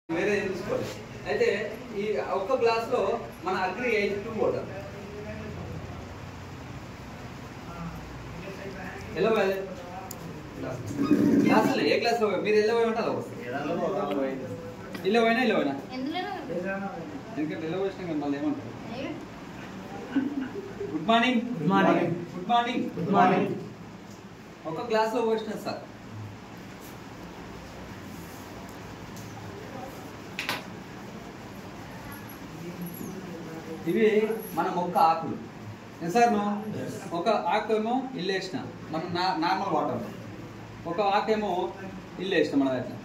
వేరే ఏం తీసుకోవాలి. అయితే ఈ ఒక్క గ్లాస్లో మన అగ్రి 82 వాటర్ ఎలా పోయాలి గ్లాసులు ఏ గ్లాస్లో మీరు ఎలా పోయి ఉంటారు ఇలా పోయినా ఎందుకంటే ఎలా పోసినా మళ్ళీ ఏమంటారు good morning good morning good morning good morning ఒక గ్లాస్లో పోసిన సార్ ఇవి మన మొక్క ఆకులు సార్ ఒక ఆకు ఏమో ఇల్లు వేసిన మనం నార్మల్ వాటర్ ఒక ఆకేమో ఇల్లు వేసిన మన దగ్గర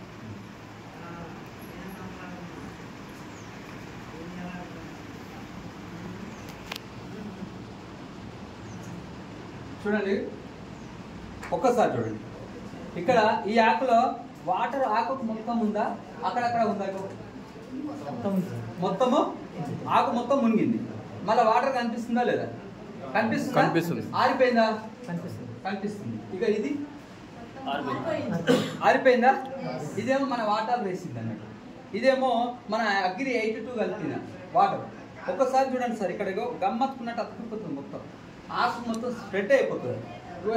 చూడండి ఒక్కసారి చూడండి ఇక్కడ ఈ ఆకులో వాటర్ ఆకు మొత్తం ఉందా అక్కడక్కడ ఉందా మొత్తము ఆకు మొత్తం మునిగింది మళ్ళీ వాటర్ కనిపిస్తుందా లేదా కనిపిస్తుంది ఆరిపోయిందా కనిపిస్తుంది ఇక ఇది ఆరిపోయిందా ఇదేమో మన వాటర్ వేసింది అన్నట్టు ఇదేమో మన అగ్రి 82 కలిపిన వాటర్ ఒక్కసారి చూడండి సార్ ఇక్కడ గమ్మత్తుకున్నట్టు అతుక్కుపోతుంది మొత్తం ఆకు మొత్తం స్ప్రెడ్ అయిపోతుంది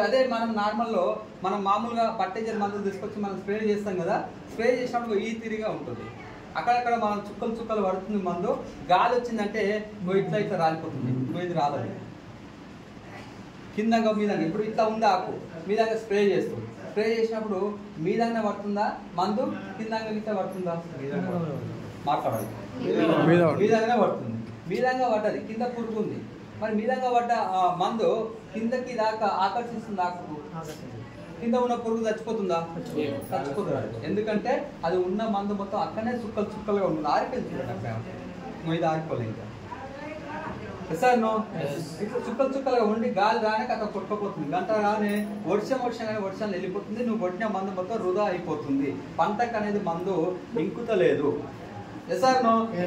అదే మనం నార్మల్లో మనం మామూలుగా పట్టేజర్ మందులు తీసుకొచ్చి మనం స్ప్రే చేస్తాం కదా స్ప్రే చేసినప్పుడు ఈ తిరిగా ఉంటుంది అక్కడక్కడ మనం చుక్కలు పడుతుంది మందు గాలి వచ్చిందంటే ఇట్లా ఇట్లా రాలిపోతుంది ఇది రాలేదు కిందంగా మీదంగా ఇప్పుడు ఇట్లా ఉంది ఆకు మీదంగా స్ప్రే చేస్తాం స్ప్రే చేసినప్పుడు మీదంగా పడుతుందా మందు కిందంగా ఇట్లా పడుతుందా మాట్లాడాలి మీదంగానే పడుతుంది మీదంగా పడ్డది కింద పురుగు ఉంది మరి మీదంగా పడ్డ మందు కిందకి దాకా ఆకర్షిస్తుంది ఆకు కింద ఉన్న పురుగు చచ్చిపోతుందా చచ్చిపోతుంది ఎందుకంటే అది ఉన్న మందు మొత్తం అక్కడనే చుక్కలుగా ఉంటుంది ఆరిపోయింది చూడండి అక్కడ ఇది ఆరిపోలేదు ఇంకా సార్ ఇట్లా చుక్కలుగా ఉండి గాలి రానే అక్కడ కొట్టుకుపోతుంది గంట రానే వర్షం కానీ వర్షాలు వెళ్ళిపోతుంది నువ్వు కొట్టిన మందు మొత్తం వృధా అయిపోతుంది పంటకు అనేది మందు ఇంకుతలేదు సార్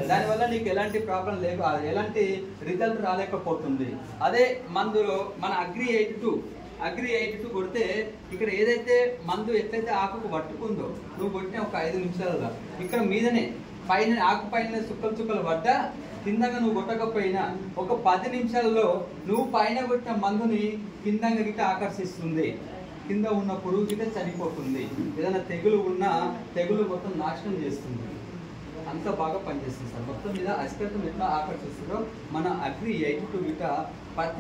దానివల్ల నీకు ఎలాంటి ప్రాబ్లం లేదు ఎలాంటి రిజల్ట్ రాలేకపోతుంది అదే మందులో మన అగ్రి 82 కొడితే ఇక్కడ ఏదైతే మందు ఎట్లయితే ఆకుకు పట్టుకుందో నువ్వు కొట్టిన ఒక 5 నిమిషాలుగా ఇక్కడ మీదనే పైన ఆకు పైన చుక్కలు పడ్డా కిందంగా నువ్వు కొట్టకపోయినా ఒక 10 నిమిషాల్లో నువ్వు పైన కొట్టిన మందుని కిందంగా గిట్ట ఆకర్షిస్తుంది కింద ఉన్న పురుగు గిట్ట చనిపోతుంది ఏదైనా తెగులు మొత్తం నాశనం చేస్తుంది అంత బాగా పనిచేస్తుంది సార్ మొత్తం మీద అసికతం ఎట్లా ఆకర్షిస్తుందో మన అగ్రి 82 గిట్ట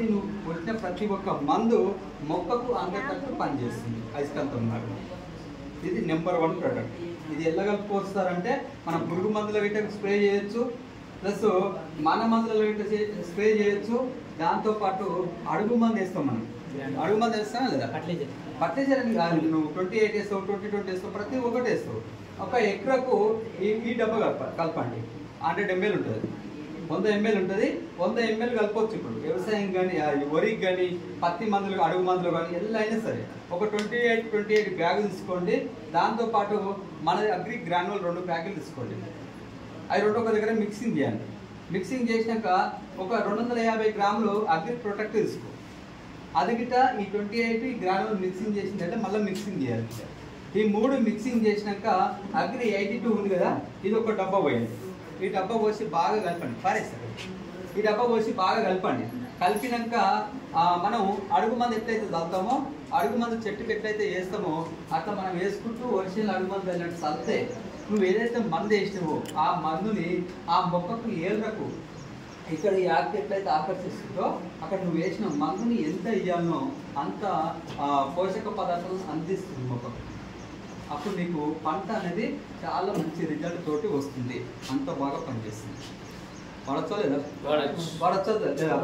నువ్వు కొట్టిన ప్రతి ఒక్క మందు మొక్కకు అందటట్టు పనిచేస్తుంది అసికంతం నాకు ఇది నెంబర్ 1 ప్రోడక్ట్ ఇది ఎలా కలుపుకొస్తారంటే మనం పురుగు మందుల గిట్ట స్ప్రే చేయొచ్చు ప్లస్ మన మందుల గిట్ట స్ప్రే చేయొచ్చు దాంతోపాటు అడుగు మందు వేస్తాం మనం అడుగు మందు వేస్తాం లేదా ఫర్టిలైజర్ అని కాదు నువ్వు 28 వేస్తావు 20 వేస్తావు ప్రతి ఒక్కటి వేస్తావు ఒక ఎకరకు ఈ డబ్బా కలపండి 100 ml ఉంటుంది 100 ml ఉంటుంది 100 ml కలపవచ్చు ఇప్పుడు వ్యవసాయం కానీ వరికి కానీ పత్తి మందులు అడుగు మందులు కానీ ఎలా అయినా సరే ఒక 28 బ్యాగులు తీసుకోండి దాంతోపాటు మన అగ్రి గ్రాన్యుల్ 2 ప్యాకెట్లు తీసుకోండి అవి 2 ఒక దగ్గర మిక్సింగ్ చేయండి మిక్సింగ్ చేసినాక ఒక 250 గ్రాములు అగ్రి ప్రొటెక్ట్ తీసుకో అది గిట్ట ఈ 28 గ్రాన్యుల్ మిక్సింగ్ చేసిందంటే మళ్ళీ మిక్సింగ్ చేయాలి ఈ 3 మిక్సింగ్ చేసినాక అగ్రి 82 ఉంది కదా ఇది ఒక డబ్బా పోయండి ఈ డబ్బా పోసి బాగా కలపండి పారేస్తారు ఈ డబ్బా పోసి బాగా కలపండి కలిపినాక మనం అడుగు మందు ఎట్లయితే చల్లుతామో అడుగు మందు చెట్టుకి ఎట్లయితే వేస్తామో అట్లా మనం వేసుకుంటూ వర్షాలు అడుగు మందు వెళ్ళినట్టు చల్లితే నువ్వు ఏదైతే మందు వేసినావో ఆ మందుని ఆ మొక్కకు ఏళ్ళకు ఇక్కడ ఈ ఆకు ఎట్లయితే ఆకర్షిస్తుందో అక్కడ నువ్వు వేసిన మందుని ఎంత ఇవ్వాలనో అంత పోషక పదార్థాలను అందిస్తుంది మొక్కకు అప్పుడు నీకు పంట అనేది చాలా మంచి రిజల్ట్ తోటి వస్తుంది అంత బాగా పనిచేస్తుంది వాడచ్చా లేదా వాడచ్చా లేదా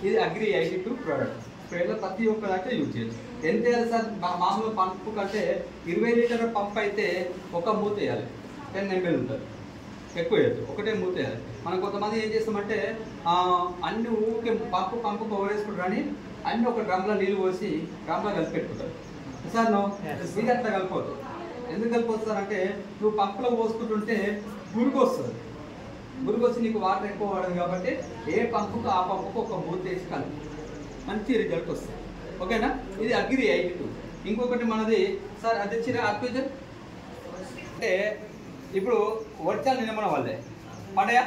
ఇది అగ్రి 82 ప్రోడక్ట్ స్ప్రేలో ప్రతి ఒక్క దాంట్లో యూజ్ చేయొచ్చు ఎంత వేయాలి సార్ మామూలు పంపు కంటే 20 లీటర్ల పంప్ అయితే ఒక మూత వేయాలి 10 ml ఉంటుంది ఎక్కువ వేయద్దు ఒకటే మూత వేయాలి మనం కొంతమంది ఏం చేస్తామంటే అన్ని ఊరికే పంపు కవర్ వేసుకుంటారు కానీ అన్ని ఒక డ్రమ్లో నీళ్ళు పోసి డ్రమ్లో కలిపి పెట్టుకుంటారు సార్ ఇది అట్లా కలిపోదు ఎందుకు కలిపొస్తారంటే నువ్వు పంపులో పోసుకుంటుంటే గురుగు వచ్చి నీకు వాటర్ ఎక్కువ వాడదు కాబట్టి ఏ పంపుకు ఆ పంపుకు ఒక మూత వేసి కలుపు మంచి రిజల్ట్ వస్తుంది ఓకేనా ఇది అగ్రి 82 ఇంకొకటి మనది సార్ అది తెచ్చిన అక్విజన్ అంటే ఇప్పుడు వర్షాలు నిన్న వల్లే పడయా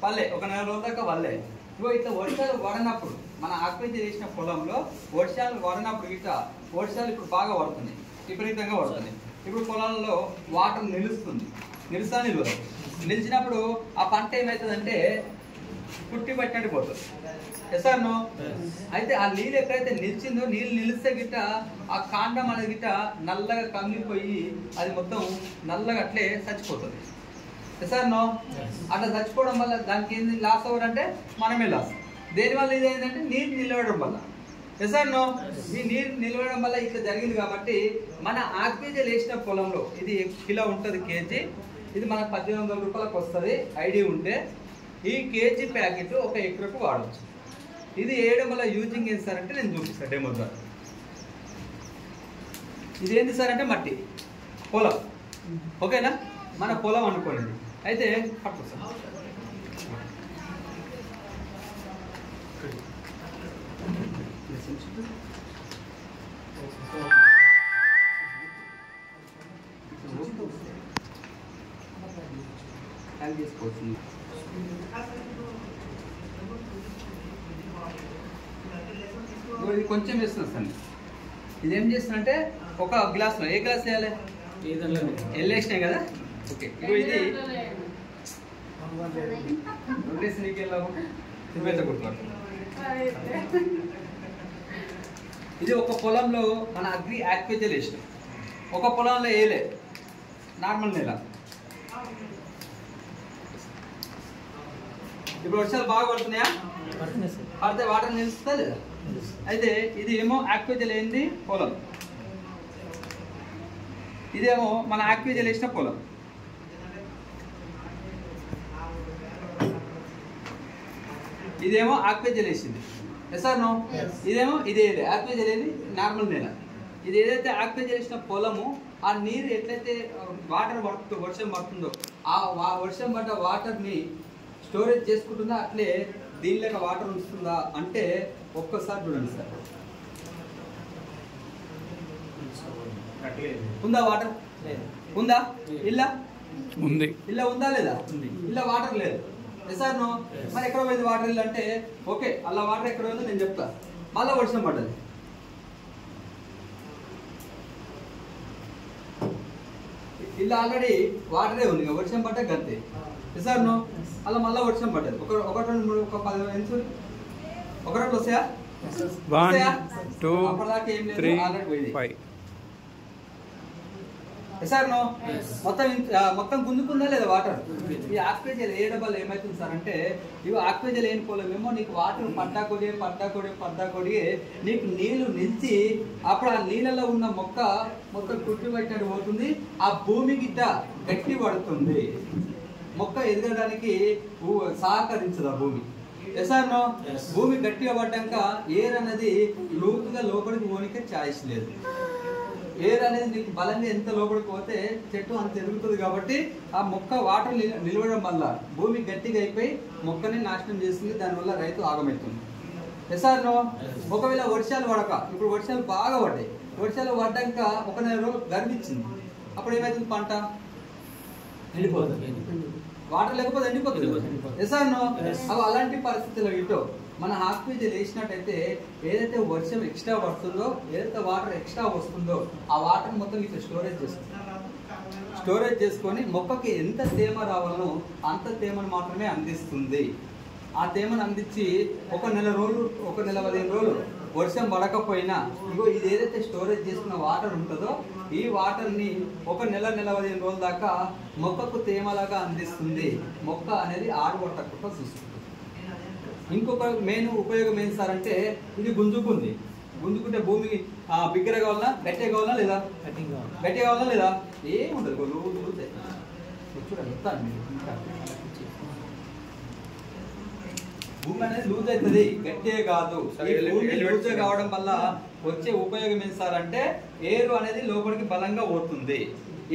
పల్లె ఒక నెల రోజుల దాకా వల్లే. ఇగో ఇట్లా వర్షాలు పడినప్పుడు మన ఆక్వేజ్ చేసిన పొలంలో వర్షాలు పడినప్పుడు ఇట్లా వర్షాలు ఇప్పుడు బాగా పడుతున్నాయి, విపరీతంగా పడుతున్నాయి. ఇప్పుడు పొలంలో వాటర్ నిలుస్తుంది, నిలిచినప్పుడు ఆ పంట ఏమవుతుందంటే పుట్టి పట్టినట్టు పోతుంది. సార్ నో అయితే ఆ నీళ్ళు ఎక్కడైతే నిలిచిందో నీళ్ళు నిలిస్తే గిట్ట ఆ కాండం అనేది గిట్ట నల్లగా కమిలిపోయి అది మొత్తం నల్లగా అట్లే చచ్చిపోతుంది. సార్ నో అట్లా చచ్చిపోవడం వల్ల దానికి ఏంది లాస్ అవ్వడంటే మనమే లాస్. దేనివల్ల ఇది ఏంటంటే నీరు నిలవడం వల్ల. సార్ నో ఈ నీరు నిలవడం వల్ల ఇట్లా జరిగింది. కాబట్టి మన ఆక్వేజల్ వేసిన పొలంలో ఇది కిలో ఉంటుంది కేజీ, ఇది మనకు 1800 రూపాయలకు వస్తుంది ఐడి ఉంటే. ఈ కేజీ ప్యాకెట్ ఒక ఎకరకు వాడవచ్చు. ఇది వేయడం వల్ల యూజింగ్ ఏంటి సార్ అంటే నేను చూపిస్తాను డెమో ద్వారా. ఇది ఏంటి సార్ అంటే మట్టి పొలం, ఓకేనా? మన పొలం అనుకోండి. అయితే పట్టు సార్ చేసుకోవచ్చు. ఇది కొంచెం వేస్తున్నా సార్. ఇదేం చేస్తున్నంటే ఒక గ్లాస్లో ఏ గ్లాస్ వేయాలి? వేసినాయి కదా. ఓకే ఇప్పుడు ఇది ఇది ఒక పొలంలో మన అగ్రి ఆక్వేజల్ వేసినాం, ఒక పొలంలో వేయలే నార్మల్ నెల. ఇప్పుడు వర్షాలు బాగా పడుతున్నాయా? పడితే వాటర్ నిలుస్తుందా లేదా? అయితే ఇది ఏమో ఆక్వేజల్ అయింది పొలం, ఇదేమో మన ఆక్వేజల్ వేసిన పొలం. ఇదేమో ఆక్వేజల్ వేసింది. సార్ నో ఇదేమో ఇదే ఆక్వేజల్ అయింది నార్మల్ నేల. ఇది ఏదైతే ఆక్వేజల్ వేసిన పొలము ఆ నీరు ఎట్లయితే వాటర్ పడుతుందో వర్షం పడుతుందో ఆ వర్షం పడ్డ వాటర్ని స్టోరేజ్ చేసుకుంటుందా అట్లే దీనిలోకి వాటర్ ఉంచుతుందా అంటే ఒక్కసారి చూడండి సార్. ఉందా వాటర్? ఉందా? ఇల్లా ఉంది, ఇల్లా ఉందా లేదా? ఇల్లా వాటర్ లేదు. సార్ నో మరి ఎక్కడ పోయింది వాటర్? ఇల్లు అంటే ఓకే అలా వాటర్ ఎక్కడ పోయిందో నేను చెప్తా. మళ్ళీ వర్షం పడ్డది, ఇల్లు ఆల్రెడీ వాటరే ఉంది, వర్షం పడ్డ గంతే. సార్ నో అలా మళ్ళీ వర్షం పడ్డది. ఒకటి 2 3 ఒక 10 ఎన్సూరి ఒకటి వస్తాయా? 1 2 3 4 సార్ నో మొత్తం గుంజుకుందా లేదా వాటర్? ఈ ఆక్వేజల్ వేయడం వల్ల ఏమవుతుంది సార్ అంటే ఇవి ఆక్వేజల్ వేయని పోలేమేమో నీకు వాటర్ పడ్డా కొడి నీకు నీళ్లు నిలిచి అప్పుడు ఆ నీళ్ళలో ఉన్న మొక్క మొత్తం కుట్టి పట్టినట్టు పోతుంది. ఆ భూమి గిట్ట గట్టి పడుతుంది, మొక్క ఎదగడానికి సహకరించదు ఆ భూమి. సార్ నో భూమి గట్టిగా పడ్డాక ఎయిర్ అనేది లోతుగా లోపలికి పోనీకే ఛాయిస్ లేదు. ఎయిర్ అనేది నీకు బలంగా ఎంత లోపలికి పోతే చెట్టు అంత ఎదుగుతుంది. కాబట్టి ఆ మొక్క వాటర్ నిలవడం వల్ల భూమి గట్టిగా అయిపోయి మొక్కని నాశనం చేస్తుంది, దానివల్ల రైతు ఆగమవుతుంది. సార్ నో ఒకవేళ వర్షాలు పడక ఇప్పుడు వర్షాలు బాగా పడ్డాయి, వర్షాలు పడ్డాక ఒక నెల రోజులు గర్భించింది, అప్పుడు ఏమవుతుంది? పంట ఎండిపోతుంది, వాటర్ లేకపోతే ఎండిపోతుంది. సార్ నో అవి అలాంటి పరిస్థితుల్లో ఇటో మన ఆక్వేజల్ వేసినట్టయితే ఏదైతే వర్షం ఎక్స్ట్రా పడుతుందో ఏదైతే వాటర్ ఎక్స్ట్రా వస్తుందో ఆ వాటర్ మొత్తం ఇట్లా స్టోరేజ్ చేసుకొని మొక్కకి ఎంత తేమ రావాలనో అంత తేమను మాత్రమే అందిస్తుంది. ఆ తేమను అందించి ఒక నెల రోజులు 15 రోజులు వర్షం పడకపోయినా ఇగో ఇది ఏదైతే స్టోరేజ్ చేసుకున్న వాటర్ ఉంటుందో ఈ వాటర్ని ఒక నెల 15 రోజుల దాకా మొక్కకు తేమలాగా అందిస్తుంది. మొక్క అనేది ఆడగొట్టకుండా చూస్తుంది. ఇంకొక మెయిన్ ఉపయోగం ఏంటి సార్ అంటే ఇది గుంజుకుంటే భూమికి బిగ్గర కావాలన్నా గట్టిగా కావాలా లేదా? గట్టిగా కావాలా లేదా? ఏముండదు చూడండి భూమి అనేది లూజ్ అవుతుంది, గట్టిగా కాదు. లూజ్ కావడం వల్ల వచ్చే ఉపయోగం ఏంటి సార్ అంటే ఏరు అనేది లోపలికి బలంగా పోతుంది.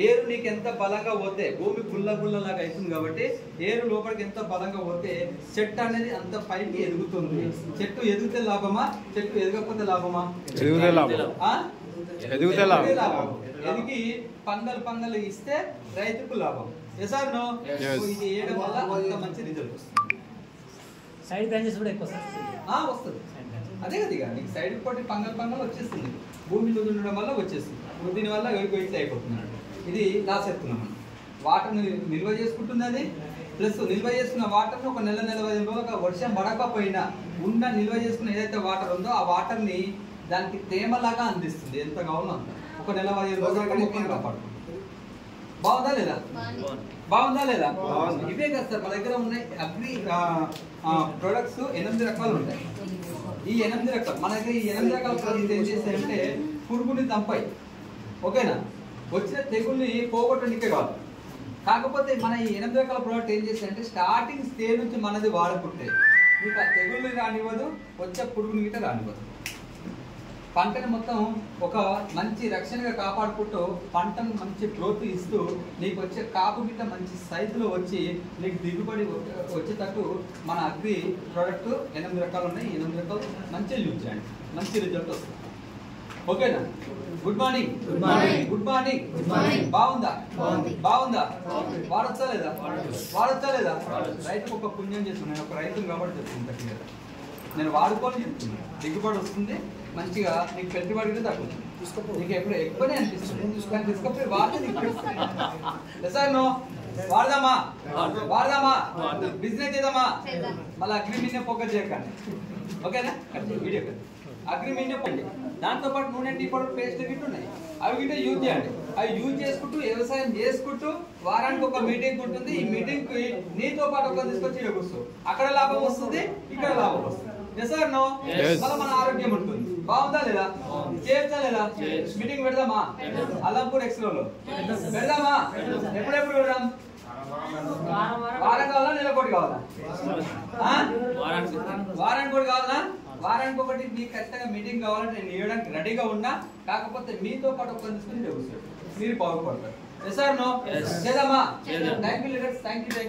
ఏరు నీకు ఎంత బలంగా పోతే భూమి గుల్లలాగా అవుతుంది. కాబట్టి ఏరు లోపలికి ఎంత బలంగా పోతే చెట్టు అనేది అంత పైకి ఎదుగుతుంది. చెట్టు ఎదిగితే లాభమా? చెట్టు ఎదగకపోతే లాభమా? ఎదిగి పంగలు ఇస్తే రైతుకు లాభం. Yes or no? ఇది చేయడం వల్ల అంత మంచి రిజల్ట్ వస్తుంది. సైడ్ బ్రాంచెస్ కూడా ఎక్కువ వస్తుంది. అదే కదా ఇక నీకు సైడ్ కొట్టి పంగల్ వచ్చేస్తుంది. భూమిలో ఉండడం వల్ల వచ్చేస్తుంది. దీనివల్ల ఇట్లా అయిపోతున్నాడు. ఇది లాస్ ఎత్తున్నాం మనం. వాటర్ని నిల్వ చేసుకుంటుంది అది. ప్లస్ నిల్వ చేసుకున్న వాటర్ని ఒక నెల 15 రోజులు వర్షం పడకపోయినా ఉన్న నిల్వ చేసుకున్న ఏదైతే వాటర్ ఉందో ఆ వాటర్ని దానికి తేమలాగా అందిస్తుంది. ఎంత కావాలో అంత. ఒక నెల 15 రోజులు మొక్కను కాపాడుతుంది. బాగుందా లేదా? బాగుందా లేదా? ఇవే కదా సార్ మన దగ్గర ఉన్నాయి. అగ్రి ప్రొడక్ట్స్ 8 రకాలు ఉంటాయి. ఈ 8 రకాలు మన దగ్గర ఈ 8 రకాల ప్రొడక్ట్స్ ఏం చేస్తాయంటే పురుగుని చంపాయి. ఓకేనా? వచ్చిన తెగుల్ని పోగొట్టడానికే కాదు. కాకపోతే మన ఈ 8 రకాల ప్రోడక్ట్ ఏం చేస్తాయంటే స్టార్టింగ్ స్టేజ్ నుంచి మనది వాడుకుంటే మీకు ఆ తెగుల్ని రానివ్వదు, వచ్చే పురుగుని గిట్ట రానివ్వదు. పంటని మొత్తం ఒక మంచి రక్షణగా కాపాడుకుంటూ పంటను మంచి గ్రోత్ ఇస్తూ నీకు వచ్చే కాపు గిట్ట మంచి సైజులో వచ్చి నీకు దిగుబడి వచ్చేటట్టు మన అగ్రి ప్రోడక్ట్ 8 రకాలు ఉన్నాయి. 8 రకాలు మంచిగా యూజ్ చేయండి, మంచి రిజల్ట్ వస్తుంది. ఓకేనా? Good morning. Good morning. బాగుందా? బాగుందా? వాడొచ్చా లేదా? వాడొచ్చా లేదా? రైతుకు ఒక పుణ్యం చేస్తున్నాను. నేను ఒక రైతును కాబట్టి చెప్తుంది. నేను వాడుకొని చెప్తున్నాను. దిగుబడి వస్తుంది మంచిగా. నీకు పెట్టుబడి కూడా తగ్గుతుంది. నీకు ఎప్పుడు ఎక్కువనే అనిపిస్తుంది కానీ తీసుకపోయి వాడితే నీకు నో వాడదామా? వాడదామా? బిజినెస్ చేద్దామా? మళ్ళీ అగ్రి మీద ఫోకస్ చేయకండి. ఓకేనా? వీడియో అగ్రి మీద పండి. దాంతో పాటు నూనె టీ పౌడర్ పేస్ట్ గిట్టు ఉన్నాయి. అవి గిట్ట యూజ్ చేయండి. అవి యూజ్ చేసుకుంటూ వ్యవసాయం చేసుకుంటూ వారానికి ఒక మీటింగ్ ఉంటుంది. ఈ మీటింగ్ కి నీతో పాటు ఒక తీసుకొచ్చి ఇక్కడ కూర్చో. అక్కడ లాభం వస్తుంది, ఇక్కడ లాభం వస్తుంది. Yes or no? మళ్ళీ మన ఆరోగ్యం ఉంటుంది. బాగుందా లేదా? చేయొచ్చా లేదా? మీటింగ్ పెడదామా? అల్లంపూర్ ఎక్స్ప్లోర్ లో పెడదామా? ఎప్పుడెప్పుడు పెడదాం? వారం కావాలా? నెలకోటి కావాలా? వారానికి ఒకటి కావాలా? వారానికి ఒకటి మీకు ఖచ్చితంగా మీటింగ్ కావాలంటే నేను ఇవ్వడానికి రెడీగా ఉన్నా. కాకపోతే మీతో పాటు ఒక తీసుకుని మీరు బాగుపడతారు. Yes or no? చేద్దామా? Thank you leaders. Thank you.